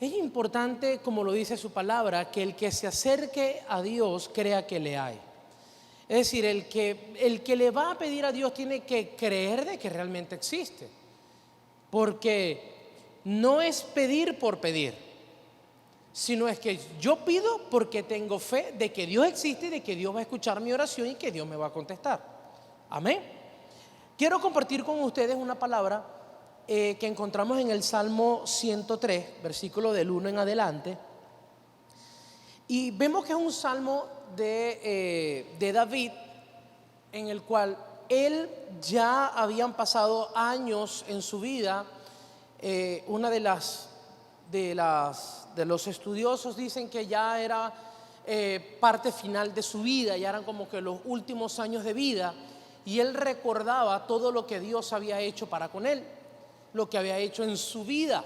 Es importante, como lo dice su palabra, que el que se acerque a Dios crea que le hay. Es decir, el que le va a pedir a Dios tiene que creer de que realmente existe. Porque no es pedir por pedir, sino es que yo pido porque tengo fe de que Dios existe, de que Dios va a escuchar mi oración y que Dios me va a contestar. Amén. Quiero compartir con ustedes una palabra que encontramos en el Salmo 103, versículo del 1 en adelante. Y vemos que es un salmo de David, en el cual él ya habían pasado años en su vida. Una de los estudiosos dicen que ya era parte final de su vida, ya eran como que los últimos años de vida, y él recordaba todo lo que Dios había hecho para con él, lo que había hecho en su vida.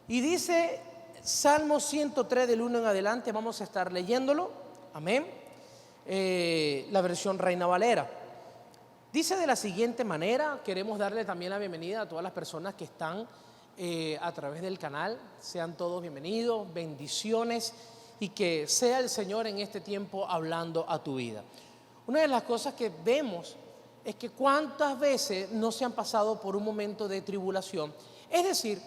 Y dice Salmo 103 del 1 en adelante, vamos a estar leyéndolo, amén, la versión Reina Valera. Dice de la siguiente manera. Queremos darle también la bienvenida a todas las personas que están a través del canal. Sean todos bienvenidos, bendiciones, y que sea el Señor en este tiempo hablando a tu vida. Una de las cosas que vemos es que cuántas veces no se han pasado por un momento de tribulación. Es decir,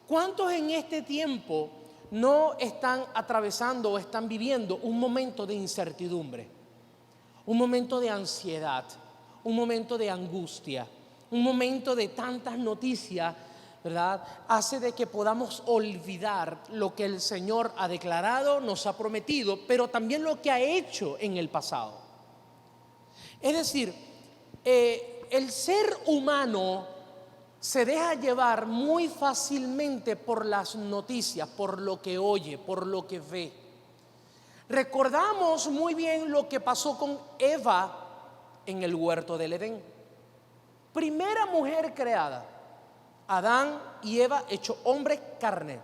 cuántos en este tiempo no están atravesando o están viviendo un momento de incertidumbre, un momento de ansiedad, un momento de angustia, un momento de tantas noticias, ¿verdad? Hace de que podamos olvidar lo que el Señor ha declarado, nos ha prometido, pero también lo que ha hecho en el pasado. Es decir, el ser humano se deja llevar muy fácilmente por las noticias, por lo que oye, por lo que ve. Recordamos muy bien lo que pasó con Eva en el huerto del Edén. Primera mujer creada, Adán y Eva hecho hombre carne.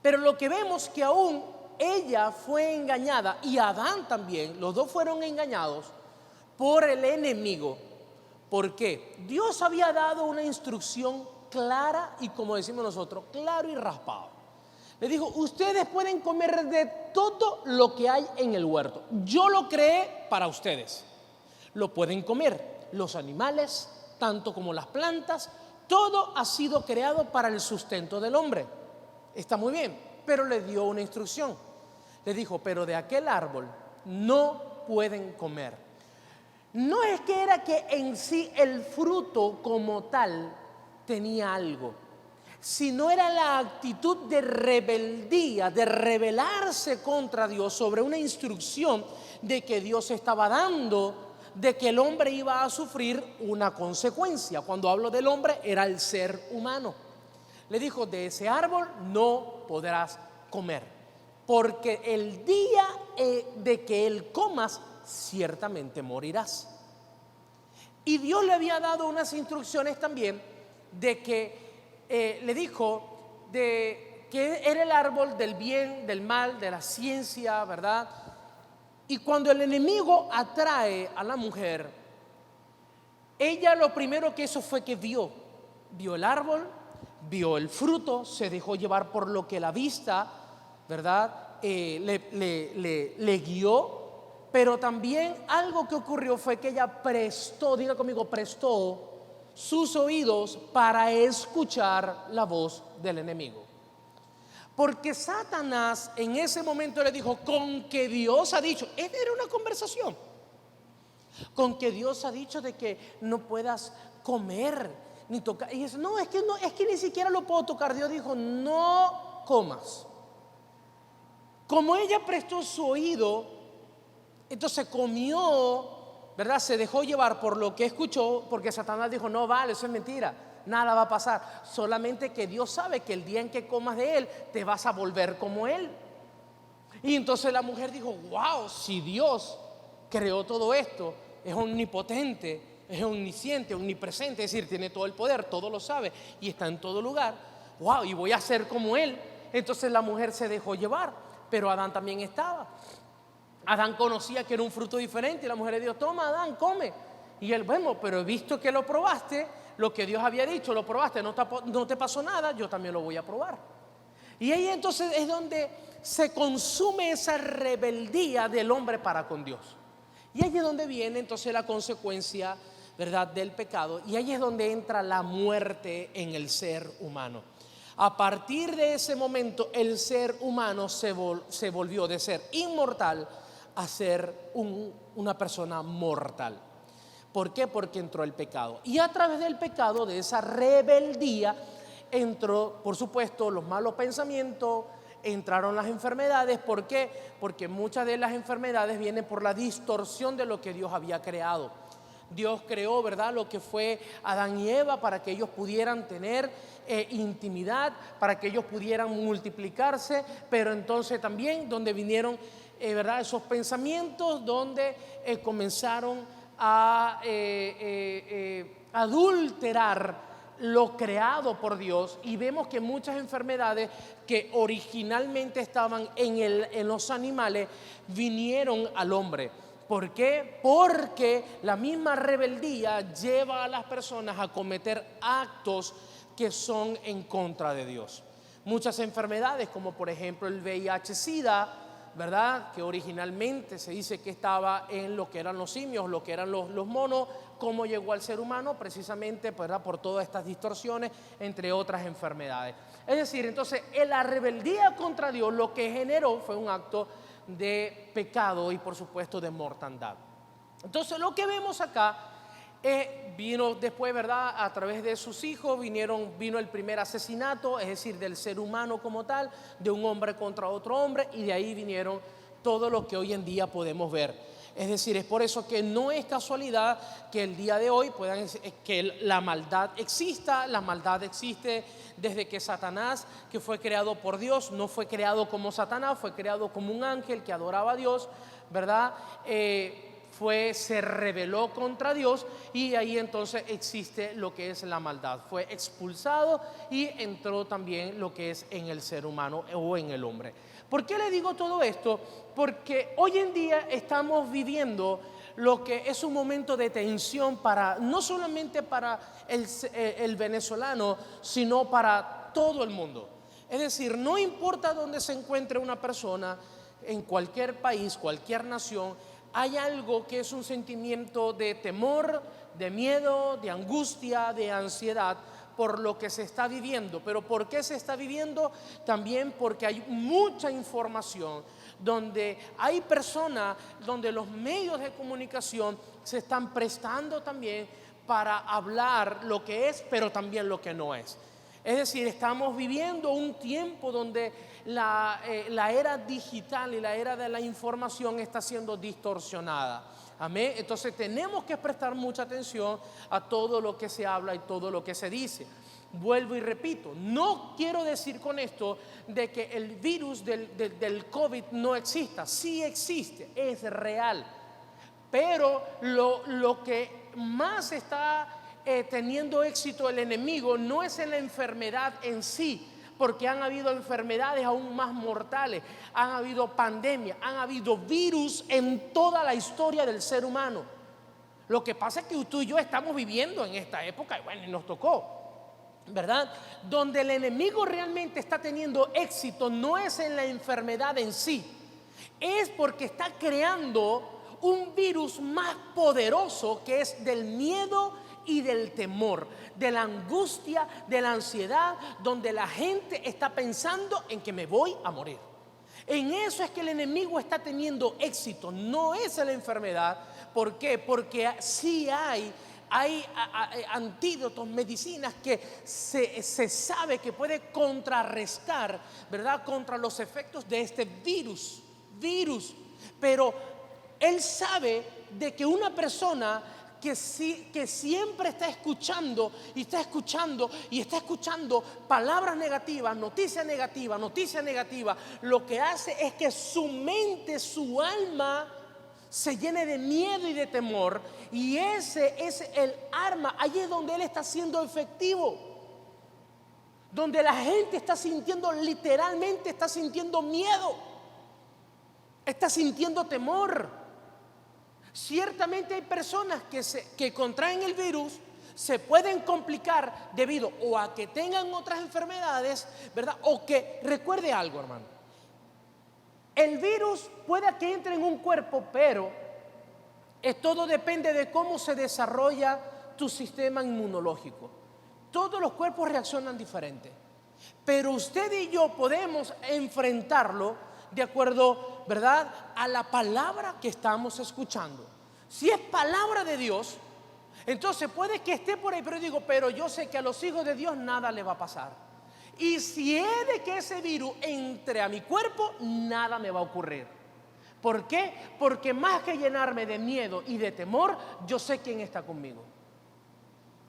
Pero lo que vemos que aún ella fue engañada, y Adán también, los dos fueron engañados por el enemigo. ¿Por qué? Dios había dado una instrucción clara y, como decimos nosotros, claro y raspado. Le dijo: ustedes pueden comer de todo lo que hay en el huerto. Yo lo creé para ustedes. Lo pueden comer, los animales, tanto como las plantas. Todo ha sido creado para el sustento del hombre. Está muy bien, pero le dio una instrucción. Le dijo: pero de aquel árbol no pueden comer. No es que era que en sí el fruto como tal tenía algo, sino era la actitud de rebeldía, de rebelarse contra Dios sobre una instrucción de que Dios estaba dando, de que el hombre iba a sufrir una consecuencia. Cuando hablo del hombre, era el ser humano. Le dijo: de ese árbol no podrás comer, porque el día de que él comas, ciertamente morirás. Y Dios le había dado unas instrucciones también de que le dijo de que era el árbol del bien, del mal, de la ciencia, ¿verdad? Y cuando el enemigo atrae a la mujer, ella lo primero que hizo fue que vio el árbol, vio el fruto, se dejó llevar por lo que la vista, ¿verdad? Le guió. Pero también algo que ocurrió fue que ella prestó, diga conmigo, prestó sus oídos para escuchar la voz del enemigo. Porque Satanás en ese momento le dijo: con que Dios ha dicho, esta era una conversación, con que Dios ha dicho de que no puedas comer ni tocar. Y dice: no, es que ni siquiera lo puedo tocar. Dios dijo: no comas. Como ella prestó su oído, entonces comió, ¿verdad? Se dejó llevar por lo que escuchó, porque Satanás dijo: no vale, eso es mentira, nada va a pasar. Solamente que Dios sabe que el día en que comas de él, te vas a volver como él. Y entonces la mujer dijo: wow, si Dios creó todo esto, es omnipotente, es omnisciente, omnipresente, es decir, tiene todo el poder, todo lo sabe y está en todo lugar. Wow, y voy a ser como él. Entonces la mujer se dejó llevar, pero Adán también estaba. Adán conocía que era un fruto diferente y la mujer le dijo: toma, Adán, come. Y él: bueno, pero he visto que lo probaste, lo que Dios había dicho, lo probaste, no te pasó nada, yo también lo voy a probar. Y ahí entonces es donde se consume esa rebeldía del hombre para con Dios. Y ahí es donde viene entonces la consecuencia, ¿verdad?, del pecado. Y ahí es donde entra la muerte en el ser humano. A partir de ese momento, el ser humano se volvió de ser inmortal a ser una persona mortal. ¿Por qué? Porque entró el pecado. Y a través del pecado, de esa rebeldía, entró, por supuesto, los malos pensamientos, entraron las enfermedades. ¿Por qué? Porque muchas de las enfermedades vienen por la distorsión de lo que Dios había creado. Dios creó, ¿verdad?, lo que fue Adán y Eva para que ellos pudieran tener intimidad, para que ellos pudieran multiplicarse, pero entonces también donde vinieron, ¿verdad?, esos pensamientos, donde comenzaron a adulterar lo creado por Dios, y vemos que muchas enfermedades que originalmente estaban en los animales vinieron al hombre. ¿Por qué? Porque la misma rebeldía lleva a las personas a cometer actos que son en contra de Dios. Muchas enfermedades, como por ejemplo el VIH-Sida, ¿verdad?, que originalmente se dice que estaba en lo que eran los simios, lo que eran los monos, cómo llegó al ser humano, precisamente, ¿verdad?, por todas estas distorsiones, entre otras enfermedades. Es decir, entonces, la rebeldía contra Dios lo que generó fue un acto de pecado y, por supuesto, de mortandad. Entonces, lo que vemos acá vino después, ¿verdad?, a través de sus hijos vino el primer asesinato, es decir, del ser humano como tal, de un hombre contra otro hombre, y de ahí vinieron todo lo que hoy en día podemos ver. Es decir, es por eso que no es casualidad que el día de hoy que la maldad exista. La maldad existe desde que Satanás, que fue creado por Dios, no fue creado como Satanás, fue creado como un ángel que adoraba a Dios, ¿verdad? Se rebeló contra Dios, y ahí entonces existe lo que es la maldad. Fue expulsado y entró también lo que es en el ser humano o en el hombre. ¿Por qué le digo todo esto? Porque hoy en día estamos viviendo lo que es un momento de tensión no solamente para el venezolano, sino para todo el mundo. Es decir, no importa dónde se encuentre una persona, en cualquier país, cualquier nación, hay algo que es un sentimiento de temor, de miedo, de angustia, de ansiedad por lo que se está viviendo. ¿Pero por qué se está viviendo? También porque hay mucha información, donde hay personas, donde los medios de comunicación se están prestando también para hablar lo que es, pero también lo que no es. Es decir, estamos viviendo un tiempo donde la era digital y la era de la información está siendo distorsionada. Amén. Entonces tenemos que prestar mucha atención a todo lo que se habla y todo lo que se dice. Vuelvo y repito, no quiero decir con esto de que el virus del COVID no exista. Sí existe, es real. Pero lo que más está teniendo éxito el enemigo no es en la enfermedad en sí, porque han habido enfermedades aún más mortales, han habido pandemias, han habido virus en toda la historia del ser humano. Lo que pasa es que tú y yo estamos viviendo en esta época, y bueno, nos tocó, ¿verdad? Donde el enemigo realmente está teniendo éxito no es en la enfermedad en sí, es porque está creando un virus más poderoso, que es del miedo y del temor, de la angustia, de la ansiedad, donde la gente está pensando en que me voy a morir. En eso es que el enemigo está teniendo éxito, no es en la enfermedad. ¿Por qué? Porque sí hay antídotos, medicinas que se sabe que puede contrarrestar, ¿verdad?, contra los efectos de este virus. Pero él sabe de que una persona que siempre está escuchando palabras negativas, noticias negativas, lo que hace es que su mente, su alma se llene de miedo y de temor, y ese es el arma. Allí es donde él está siendo efectivo, donde la gente está sintiendo, literalmente está sintiendo miedo, está sintiendo temor. Ciertamente hay personas que contraen el virus, se pueden complicar debido o a que tengan otras enfermedades, ¿verdad? O que recuerde algo, hermano. El virus puede que entre en un cuerpo, pero todo depende de cómo se desarrolla tu sistema inmunológico. Todos los cuerpos reaccionan diferente, pero usted y yo podemos enfrentarlo de acuerdo, ¿verdad?, a la palabra que estamos escuchando. Si es palabra de Dios, entonces puede que esté por ahí, pero yo sé que a los hijos de Dios nada le va a pasar. Y si es de que ese virus entre a mi cuerpo, nada me va a ocurrir. ¿Por qué? Porque más que llenarme de miedo y de temor, yo sé quién está conmigo.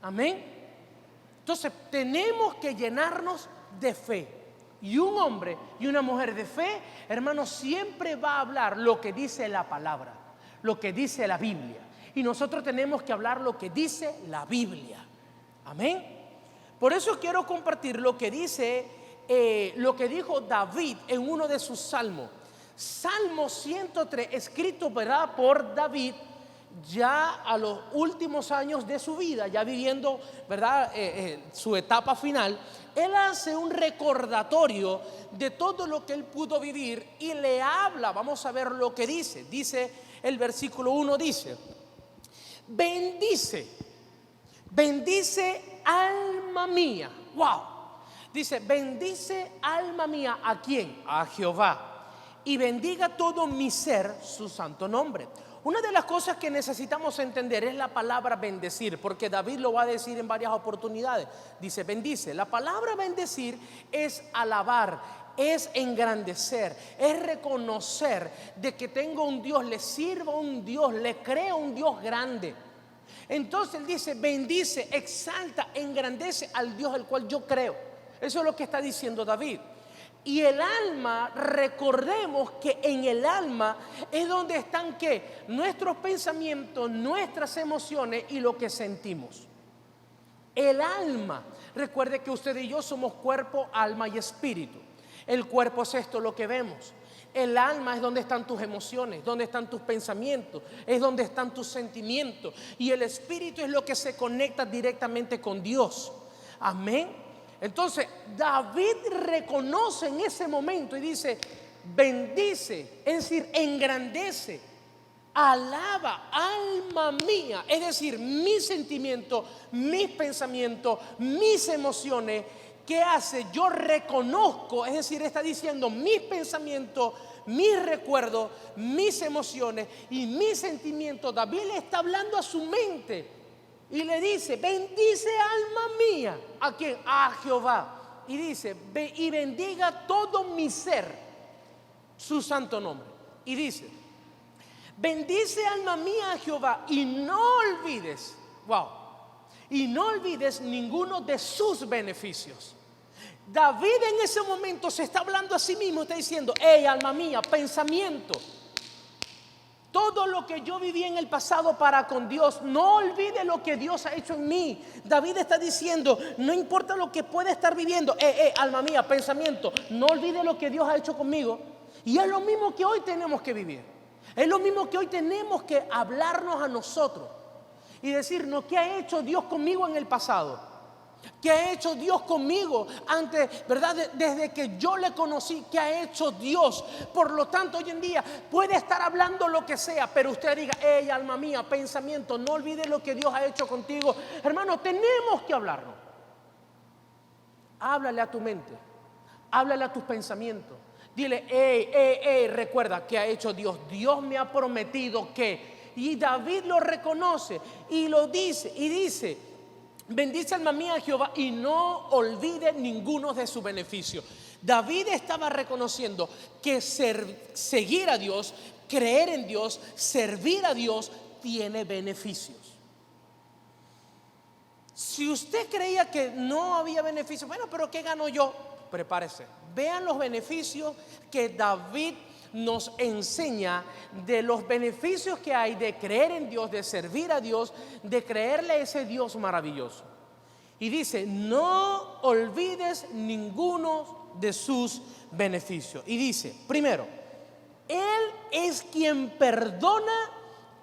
Amén. Entonces tenemos que llenarnos de fe. Y un hombre y una mujer de fe, hermanos, siempre va a hablar lo que dice la palabra, lo que dice la Biblia. Y nosotros tenemos que hablar lo que dice la Biblia. Amén. Por eso quiero compartir lo que dice, lo que dijo David en uno de sus salmos. Salmo 103, escrito, ¿verdad?, por David, ya a los últimos años de su vida, ya viviendo, ¿verdad?, su etapa final. Él hace un recordatorio de todo lo que él pudo vivir y le habla. Vamos a ver lo que dice. Dice el versículo 1, dice: bendice, bendice alma mía. Wow. Dice: bendice alma mía. ¿A quién? A Jehová. Y bendiga todo mi ser su santo nombre. Una de las cosas que necesitamos entender es la palabra bendecir, porque David lo va a decir en varias oportunidades. Dice bendice. La palabra bendecir es alabar, es engrandecer, es reconocer de que tengo un Dios, le sirvo a un Dios, le creo a un Dios grande. Entonces él dice bendice, exalta, engrandece al Dios al cual yo creo. Eso es lo que está diciendo David. Y el alma, recordemos que en el alma es donde están ¿qué? Nuestros pensamientos, nuestras emociones y lo que sentimos. El alma, recuerde que usted y yo somos cuerpo, alma y espíritu. El cuerpo es esto, lo que vemos. El alma es donde están tus emociones, donde están tus pensamientos, es donde están tus sentimientos. Y el espíritu es lo que se conecta directamente con Dios. Amén. Entonces David reconoce en ese momento y dice bendice, es decir, engrandece, alaba alma mía, es decir, mis sentimientos, mis pensamientos, mis emociones. ¿Qué hace? Yo reconozco, es decir, está diciendo mis pensamientos, mis recuerdos, mis emociones y mis sentimientos. David le está hablando a su mente y le dice bendice alma mía. ¿A quién? A Jehová. Y dice y bendiga todo mi ser su santo nombre. Y dice bendice alma mía a Jehová y no olvides, wow, y no olvides ninguno de sus beneficios. David en ese momento se está hablando a sí mismo, está diciendo hey alma mía, pensamiento, todo lo que yo viví en el pasado para con Dios, no olvide lo que Dios ha hecho en mí. David está diciendo, no importa lo que pueda estar viviendo, alma mía, pensamiento, no olvide lo que Dios ha hecho conmigo. Y es lo mismo que hoy tenemos que vivir. Es lo mismo que hoy tenemos que hablarnos a nosotros y decirnos qué ha hecho Dios conmigo en el pasado. ¿Qué ha hecho Dios conmigo antes, verdad? Desde que yo le conocí, ¿qué ha hecho Dios? Por lo tanto, hoy en día puede estar hablando lo que sea, pero usted diga, hey, alma mía, pensamiento, no olvide lo que Dios ha hecho contigo. Hermano, tenemos que hablarlo. Háblale a tu mente, háblale a tus pensamientos. Dile, recuerda que ha hecho Dios. Dios me ha prometido que. Y David lo reconoce y lo dice, y dice bendice alma mía a Jehová y no olvide ninguno de sus beneficios. David estaba reconociendo que seguir a Dios, creer en Dios, servir a Dios tiene beneficios. Si usted creía que no había beneficios, bueno, pero ¿qué gano yo? Prepárese, vean los beneficios que David nos enseña, de los beneficios que hay de creer en Dios, de servir a Dios, de creerle a ese Dios maravilloso. Y dice, no olvides ninguno de sus beneficios. Y dice, primero, Él es quien perdona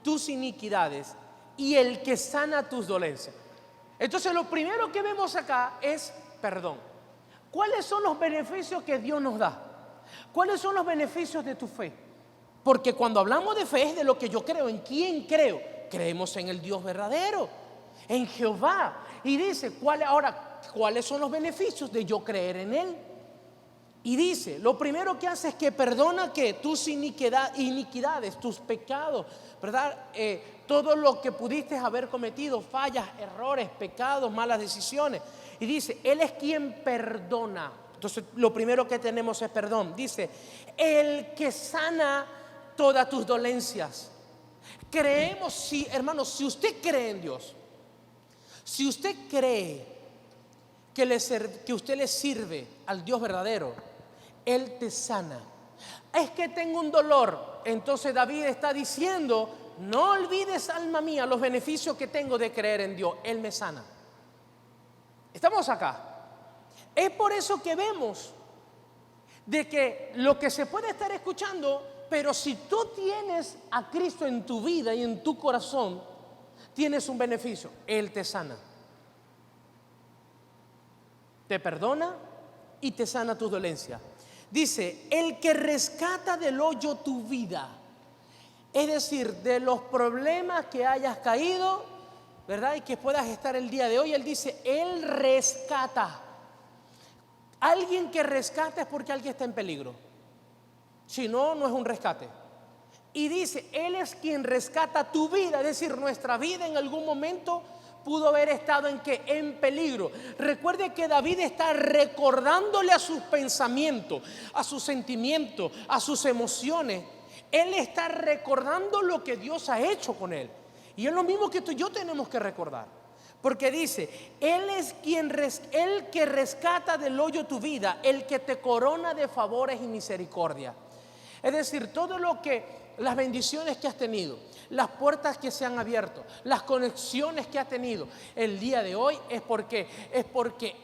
tus iniquidades y el que sana tus dolencias. Entonces lo primero que vemos acá es perdón. ¿Cuáles son los beneficios que Dios nos da? ¿Cuáles son los beneficios de tu fe? Porque cuando hablamos de fe es de lo que yo creo. ¿En quién creo? Creemos en el Dios verdadero, en Jehová. Y dice, ¿cuáles son los beneficios de yo creer en Él? Y dice, lo primero que hace es que perdona que tus iniquidades, tus pecados, ¿verdad? Todo lo que pudiste haber cometido, fallas, errores, pecados, malas decisiones. Y dice, Él es quien perdona. Entonces, lo primero que tenemos es perdón. Dice, el que sana todas tus dolencias. Creemos, sí, hermanos, si usted cree en Dios, si usted cree que usted le sirve al Dios verdadero, Él te sana. Es que tengo un dolor. Entonces David está diciendo, no olvides, alma mía, los beneficios que tengo de creer en Dios. Él me sana. Estamos acá. Es por eso que vemos de que lo que se puede estar escuchando, pero si tú tienes a Cristo en tu vida y en tu corazón, tienes un beneficio. Él te sana, te perdona y te sana tus dolencias. Dice, el que rescata del hoyo tu vida, es decir, de los problemas que hayas caído, ¿verdad? Y que puedas estar el día de hoy. Él dice, Él rescata. Alguien que rescata es porque alguien está en peligro. Si no, no es un rescate. Y dice, Él es quien rescata tu vida, es decir, nuestra vida en algún momento pudo haber estado en peligro. Recuerde que David está recordándole a sus pensamientos, a sus sentimientos, a sus emociones. Él está recordando lo que Dios ha hecho con él. Y es lo mismo que tú y yo tenemos que recordar. Porque dice, Él es el que rescata del hoyo tu vida, el que te corona de favores y misericordia. Es decir, todo lo que, las bendiciones que has tenido, las puertas que se han abierto, las conexiones que has tenido el día de hoy, es porque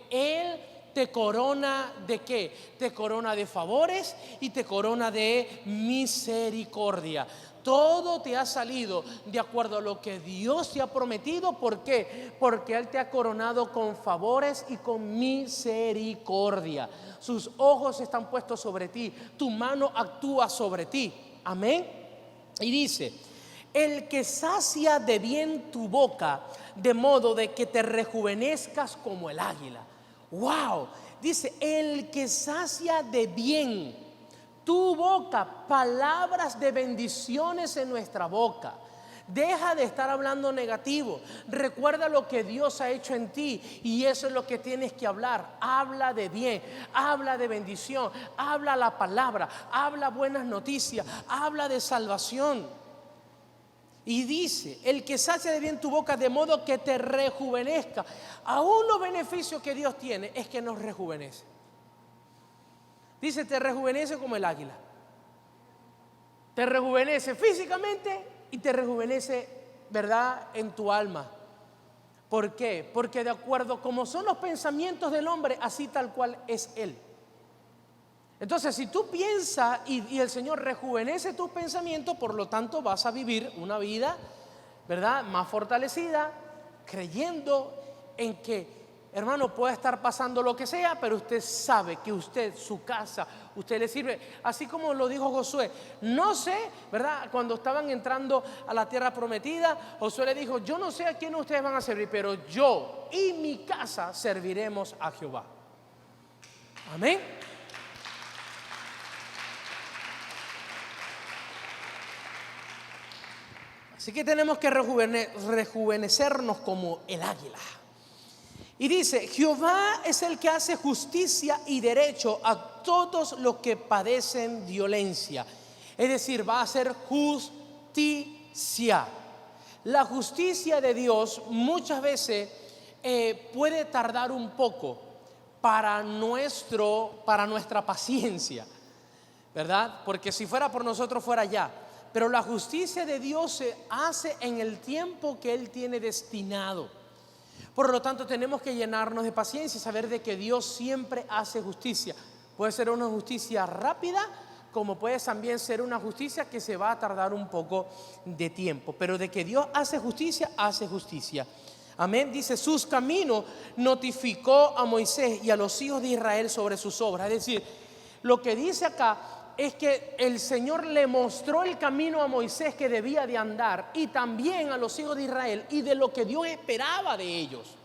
Él te corona ¿de qué? Te corona de favores y te corona de misericordia. Todo te ha salido de acuerdo a lo que Dios te ha prometido. ¿Por qué? Porque Él te ha coronado con favores y con misericordia. Sus ojos están puestos sobre ti, tu mano actúa sobre ti. Amén. Y dice, el que sacia de bien tu boca, de modo de que te rejuvenezcas como el águila. Wow. Dice, el que sacia de bien tu boca, palabras de bendiciones en nuestra boca. Deja de estar hablando negativo. Recuerda lo que Dios ha hecho en ti y eso es lo que tienes que hablar. Habla de bien, habla de bendición, habla la palabra, habla buenas noticias, habla de salvación. Y dice, el que sacia de bien tu boca de modo que te rejuvenezca. Aún los beneficios que Dios tiene es que nos rejuvenece. Dice, te rejuvenece como el águila. Te rejuvenece físicamente y te rejuvenece, ¿verdad?, en tu alma. ¿Por qué? Porque de acuerdo como son los pensamientos del hombre, así tal cual es él. Entonces, si tú piensas y el Señor rejuvenece tus pensamientos, por lo tanto vas a vivir una vida, ¿verdad?, más fortalecida, creyendo en que, hermano, puede estar pasando lo que sea, pero usted sabe que usted, su casa, usted le sirve. Así como lo dijo Josué, no sé, ¿verdad? Cuando estaban entrando a la tierra prometida, Josué le dijo, yo no sé a quién ustedes van a servir, pero yo y mi casa serviremos a Jehová. Amén. Así que tenemos que rejuvenecernos como el águila. Y dice, Jehová es el que hace justicia y derecho a todos los que padecen violencia. Es decir, va a hacer justicia. La justicia de Dios muchas veces puede tardar un poco para nuestra paciencia, ¿verdad? Porque si fuera por nosotros fuera ya. Pero la justicia de Dios se hace en el tiempo que Él tiene destinado. Por lo tanto, tenemos que llenarnos de paciencia y saber de que Dios siempre hace justicia. Puede ser una justicia rápida, como puede también ser una justicia que se va a tardar un poco de tiempo. Pero de que Dios hace justicia, hace justicia. Amén. Dice, sus caminos notificó a Moisés y a los hijos de Israel sobre sus obras. Es decir, lo que dice acá es que el Señor le mostró el camino a Moisés que debía de andar, y también a los hijos de Israel, y de lo que Dios esperaba de ellos.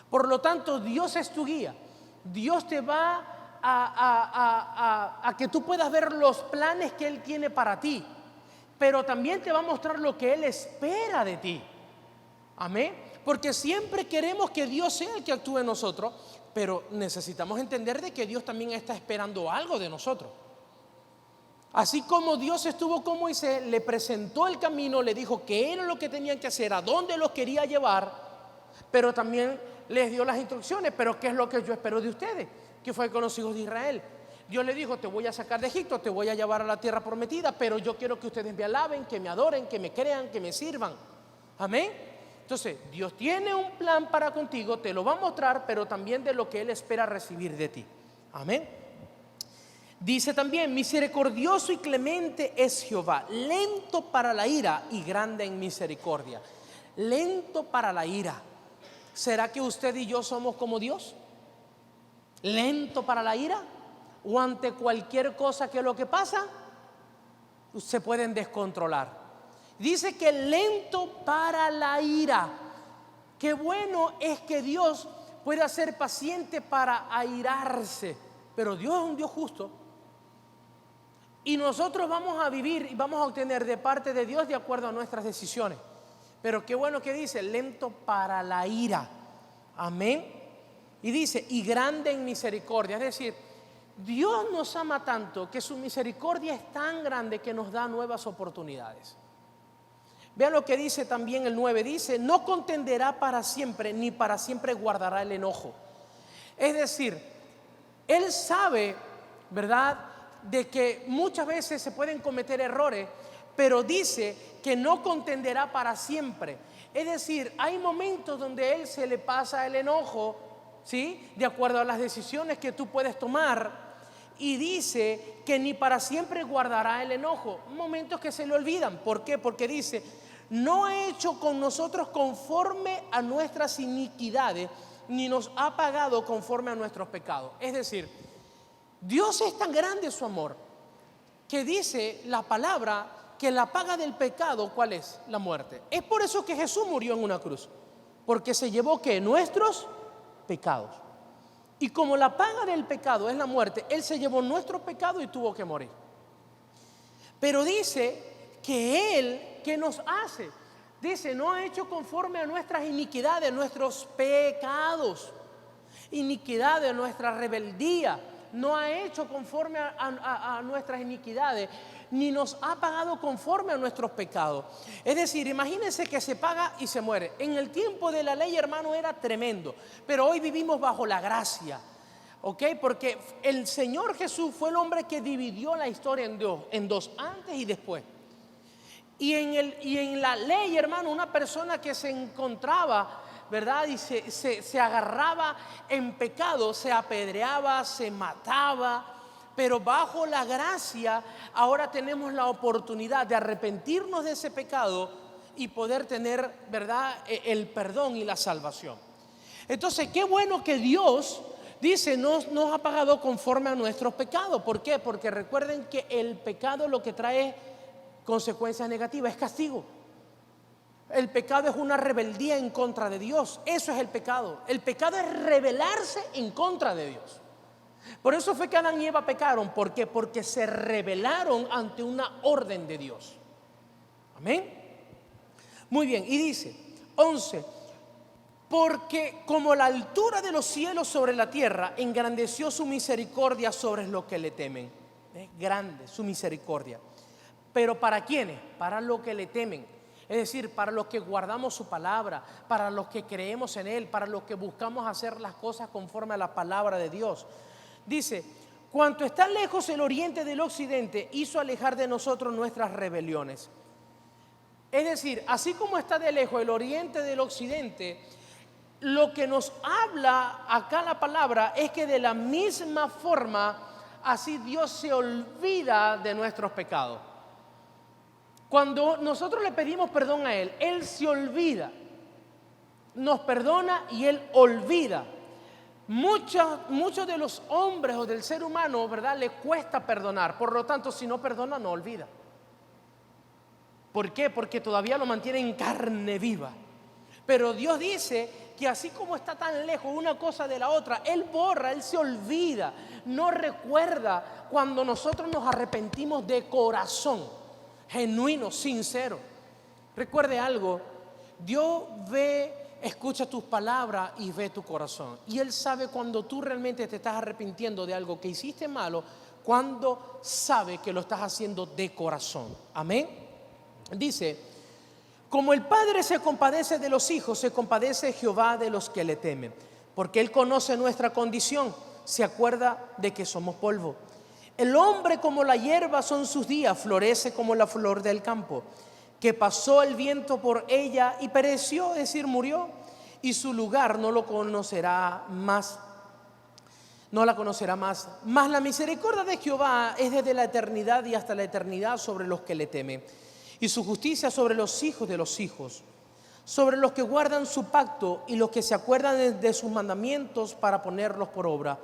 Por lo tanto, Dios es tu guía. Dios te va a que tú puedas ver los planes que Él tiene para ti, pero también te va a mostrar lo que Él espera de ti. Amén. Porque siempre queremos que Dios sea el que actúe en nosotros, pero necesitamos entender de que Dios también está esperando algo de nosotros. Así como Dios estuvo con Moisés, le presentó el camino, le dijo que era lo que tenían que hacer, a dónde los quería llevar, pero también les dio las instrucciones. Pero ¿qué es lo que yo espero de ustedes? Que fue con los hijos de Israel. Dios le dijo, te voy a sacar de Egipto, te voy a llevar a la tierra prometida, pero yo quiero que ustedes me alaben, que me adoren, que me crean, que me sirvan. Amén. Entonces, Dios tiene un plan para contigo, te lo va a mostrar, pero también de lo que Él espera recibir de ti. Amén. Dice también, misericordioso y clemente es Jehová, lento para la ira y grande en misericordia. Lento para la ira. ¿Será que usted y yo somos como Dios? ¿Lento para la ira? ¿O ante cualquier cosa que lo que pasa se pueden descontrolar? Dice que lento para la ira. Qué bueno es que Dios pueda ser paciente para airarse, pero Dios es un Dios justo. Y nosotros vamos a vivir y vamos a obtener de parte de Dios de acuerdo a nuestras decisiones. Pero qué bueno que dice, lento para la ira. Amén. Y dice, y grande en misericordia. Es decir, Dios nos ama tanto que su misericordia es tan grande que nos da nuevas oportunidades. Vean lo que dice también el 9. Dice, no contenderá para siempre, ni para siempre guardará el enojo. Es decir, Él sabe, ¿verdad?, de que muchas veces se pueden cometer errores, pero dice que no contenderá para siempre. Es decir, hay momentos donde Él se le pasa el enojo, ¿sí?, de acuerdo a las decisiones que tú puedes tomar, y dice que ni para siempre guardará el enojo. Momentos que se le olvidan. ¿Por qué? Porque dice, no ha hecho con nosotros conforme a nuestras iniquidades, ni nos ha pagado conforme a nuestros pecados. Es decir, Dios es tan grande su amor, que dice la palabra que la paga del pecado, ¿cuál es? La muerte. Es por eso que Jesús murió en una cruz, porque se llevó, ¿qué? Nuestros pecados. Y como la paga del pecado es la muerte, Él se llevó nuestro pecado y tuvo que morir. Pero dice que Él, ¿qué nos hace? Dice, no ha hecho conforme a nuestras iniquidades, nuestros pecados, iniquidades, nuestra rebeldía. No ha hecho conforme a nuestras iniquidades, ni nos ha pagado conforme a nuestros pecados. Es decir, imagínense que se paga y se muere. En el tiempo de la ley, hermano, era tremendo, pero hoy vivimos bajo la gracia, ¿ok? Porque el Señor Jesús fue el hombre que dividió la historia en dos, antes y después. Y en la ley, hermano, una persona que se encontraba, ¿verdad?, y se agarraba en pecado, se apedreaba, se mataba. Pero bajo la gracia ahora tenemos la oportunidad de arrepentirnos de ese pecado y poder tener, ¿verdad?, el perdón y la salvación. Entonces, qué bueno que Dios dice, nos ha pagado conforme a nuestros pecados. ¿Por qué? Porque recuerden que el pecado lo que trae consecuencias negativas, es castigo. El pecado es una rebeldía en contra de Dios. Eso es el pecado. El pecado es rebelarse en contra de Dios. Por eso fue que Adán y Eva pecaron. ¿Por qué? Porque se rebelaron ante una orden de Dios. Amén. Muy bien, y dice 11, porque como la altura de los cielos sobre la tierra, engrandeció su misericordia sobre los que le temen. Es grande su misericordia. ¿Pero para quiénes? Para los que le temen. Es decir, para los que guardamos su palabra, para los que creemos en Él, para los que buscamos hacer las cosas conforme a la palabra de Dios. Dice, cuanto está lejos el oriente del occidente, hizo alejar de nosotros nuestras rebeliones. Es decir, así como está de lejos el oriente del occidente, lo que nos habla acá la palabra es que de la misma forma, así Dios se olvida de nuestros pecados. Cuando nosotros le pedimos perdón a Él, Él se olvida. nos perdona y Él olvida. Muchos de los hombres o del ser humano, ¿verdad?, le cuesta perdonar. Por lo tanto, si no perdona, no olvida. ¿Por qué? Porque todavía lo mantiene en carne viva. Pero Dios dice que así como está tan lejos una cosa de la otra, Él borra, Él se olvida, no recuerda cuando nosotros nos arrepentimos de corazón, genuino, sincero. Recuerde algo, Dios escucha tus palabras y ve tu corazón. Y Él sabe cuando tú realmente te estás arrepintiendo de algo que hiciste malo, cuando sabe que lo estás haciendo de corazón. Amén. Dice: como el Padre se compadece de los hijos, se compadece Jehová de los que le temen, porque Él conoce nuestra condición, se acuerda de que somos polvo. El hombre como la hierba son sus días, florece como la flor del campo, que pasó el viento por ella y pereció, es decir, murió, y su lugar no lo conocerá más, no la conocerá más. Mas la misericordia de Jehová es desde la eternidad y hasta la eternidad sobre los que le temen, y su justicia sobre los hijos de los hijos, sobre los que guardan su pacto y los que se acuerdan de sus mandamientos para ponerlos por obra.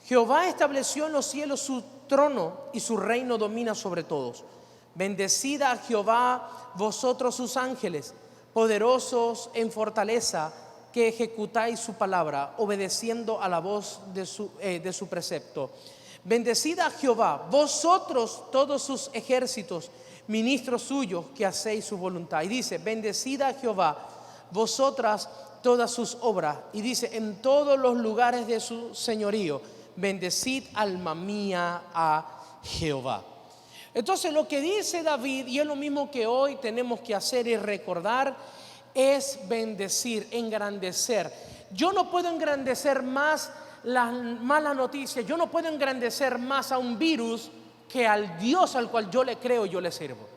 Jehová estableció en los cielos su trono y su reino domina sobre todos. Bendecid a Jehová vosotros sus ángeles, poderosos en fortaleza, que ejecutáis su palabra, obedeciendo a la voz de su precepto. Bendecid a Jehová vosotros todos sus ejércitos, ministros suyos que hacéis su voluntad. Y dice: bendecid a Jehová vosotras todas sus obras. Y dice: en todos los lugares de su señorío, bendecid, alma mía, a Jehová. Entonces lo que dice David, y es lo mismo que hoy tenemos que hacer y recordar, es bendecir, engrandecer. Yo no puedo engrandecer más las malas noticias, yo no puedo engrandecer más a un virus que al Dios al cual yo le creo y yo le sirvo.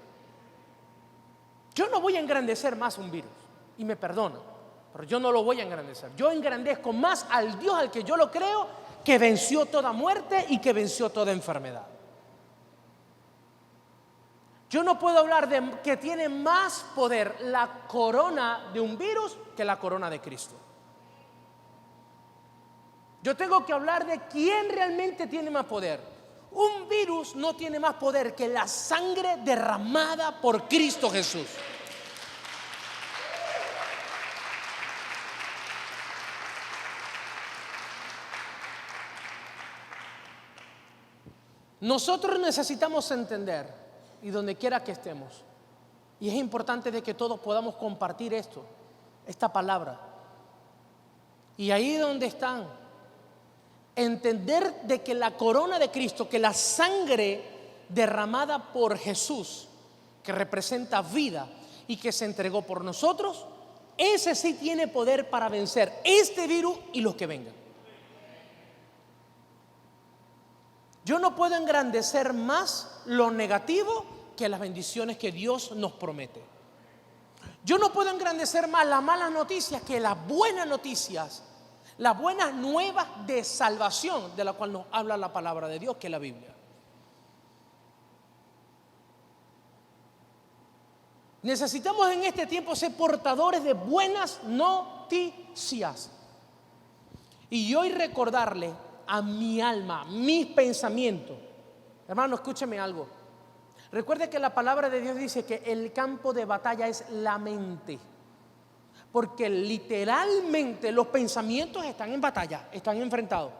Yo no voy a engrandecer más un virus, y me perdona, pero yo no lo voy a engrandecer. Yo engrandezco más al Dios al que yo lo creo, que venció toda muerte y que venció toda enfermedad. Yo no puedo hablar de que tiene más poder la corona de un virus que la corona de Cristo. Yo tengo que hablar de quién realmente tiene más poder. Un virus no tiene más poder que la sangre derramada por Cristo Jesús. Nosotros necesitamos entender, y donde quiera que estemos, y es importante de que todos podamos compartir esta palabra, y ahí donde están, entender de que la corona de Cristo, que la sangre derramada por Jesús, que representa vida y que se entregó por nosotros, ese sí tiene poder para vencer este virus y los que vengan. Yo no puedo engrandecer más lo negativo que las bendiciones que Dios nos promete. Yo no puedo engrandecer más las malas noticias que las buenas noticias, las buenas nuevas de salvación de la cual nos habla la palabra de Dios, que es la Biblia. Necesitamos en este tiempo ser portadores de buenas noticias. Y hoy recordarle a mi alma, mis pensamientos. Hermano, escúcheme algo. Recuerde que la palabra de Dios dice que el campo de batalla es la mente. Porque literalmente los pensamientos están en batalla, están enfrentados.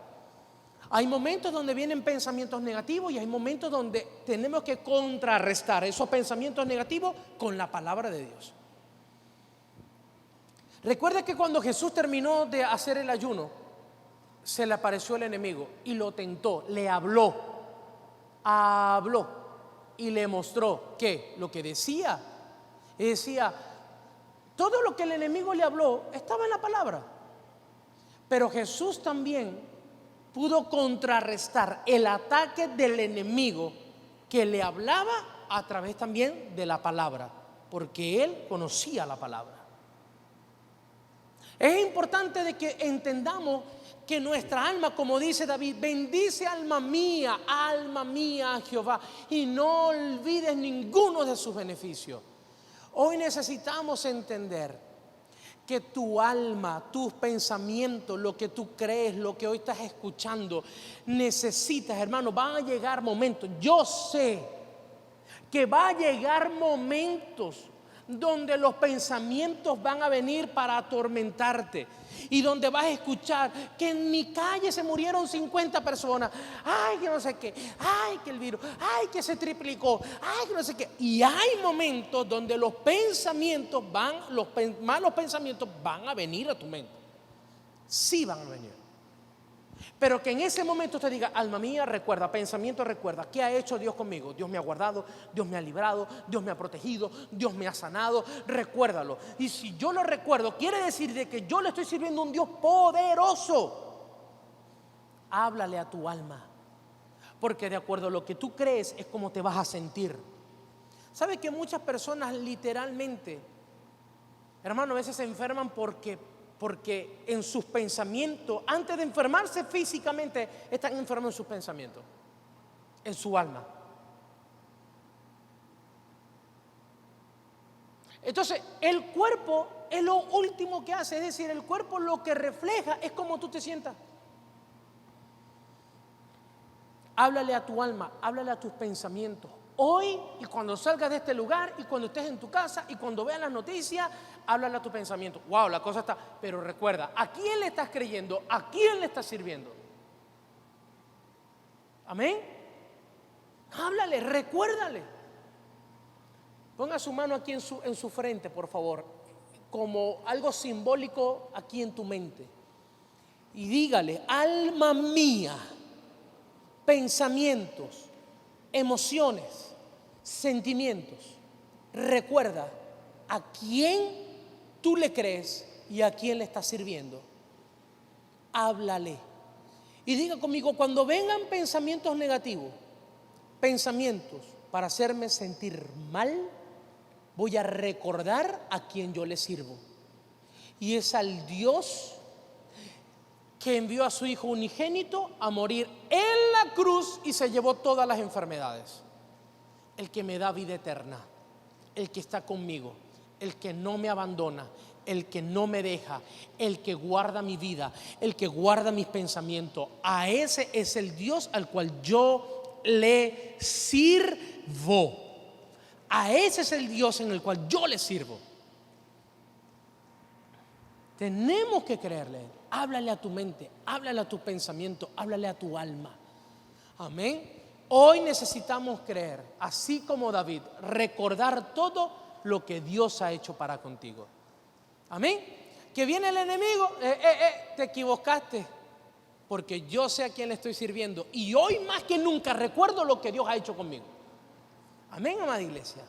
Hay momentos donde vienen pensamientos negativos y hay momentos donde tenemos que contrarrestar esos pensamientos negativos con la palabra de Dios. Recuerde que cuando Jesús terminó de hacer el ayuno, se le apareció el enemigo y lo tentó, le habló y le mostró que lo que decía, todo lo que el enemigo le habló estaba en la palabra. Pero Jesús también pudo contrarrestar el ataque del enemigo que le hablaba a través también de la palabra, porque él conocía la palabra. Es importante de que entendamos que nuestra alma, como dice David, bendice alma mía a Jehová, y no olvides ninguno de sus beneficios. Hoy necesitamos entender que tu alma, tus pensamientos, lo que tú crees, lo que hoy estás escuchando, necesitas, hermano, van a llegar momentos. Yo sé que va a llegar momentos donde los pensamientos van a venir para atormentarte y donde vas a escuchar que en mi calle se murieron 50 personas, ay, que no sé qué, ay, que el virus, ay, que se triplicó, ay, que no sé qué. Y hay momentos donde los pensamientos malos pensamientos van a venir a tu mente. Sí van a venir. Pero que en ese momento te diga, alma mía, recuerda, pensamiento, recuerda, ¿qué ha hecho Dios conmigo? Dios me ha guardado, Dios me ha librado, Dios me ha protegido, Dios me ha sanado, recuérdalo. Y si yo lo recuerdo, quiere decir de que yo le estoy sirviendo a un Dios poderoso. Háblale a tu alma, porque de acuerdo a lo que tú crees es como te vas a sentir. ¿Sabe que muchas personas literalmente, hermano, a veces se enferman porque en sus pensamientos, antes de enfermarse físicamente, están enfermos en sus pensamientos, en su alma. Entonces, el cuerpo es lo último que hace, es decir, el cuerpo lo que refleja es cómo tú te sientas. Háblale a tu alma, háblale a tus pensamientos. Hoy y cuando salgas de este lugar y cuando estés en tu casa y cuando veas las noticias, háblale a tu pensamiento. Wow, la cosa está. Pero recuerda, ¿a quién le estás creyendo? ¿A quién le estás sirviendo? Amén. Háblale, recuérdale. Ponga su mano aquí en su frente, por favor, como algo simbólico aquí en tu mente. Y dígale, alma mía, pensamientos, emociones, sentimientos, recuerda a quién tú le crees y a quién le estás sirviendo. Háblale y diga conmigo, cuando vengan pensamientos negativos, pensamientos para hacerme sentir mal, voy a recordar a quien yo le sirvo, y es al Dios que envió a su Hijo unigénito a morir en la cruz y se llevó todas las enfermedades. El que me da vida eterna, el que está conmigo, el que no me abandona, el que no me deja, el que guarda mi vida, el que guarda mis pensamientos. A ese es el Dios al cual yo le sirvo. A ese es el Dios en el cual yo le sirvo. Tenemos que creerle. Háblale a tu mente, háblale a tu pensamiento, háblale a tu alma. Amén. Hoy necesitamos creer, así como David, recordar todo lo que Dios ha hecho para contigo. Amén. Que viene el enemigo, te equivocaste, porque yo sé a quién le estoy sirviendo y hoy más que nunca recuerdo lo que Dios ha hecho conmigo. Amén, amada iglesia.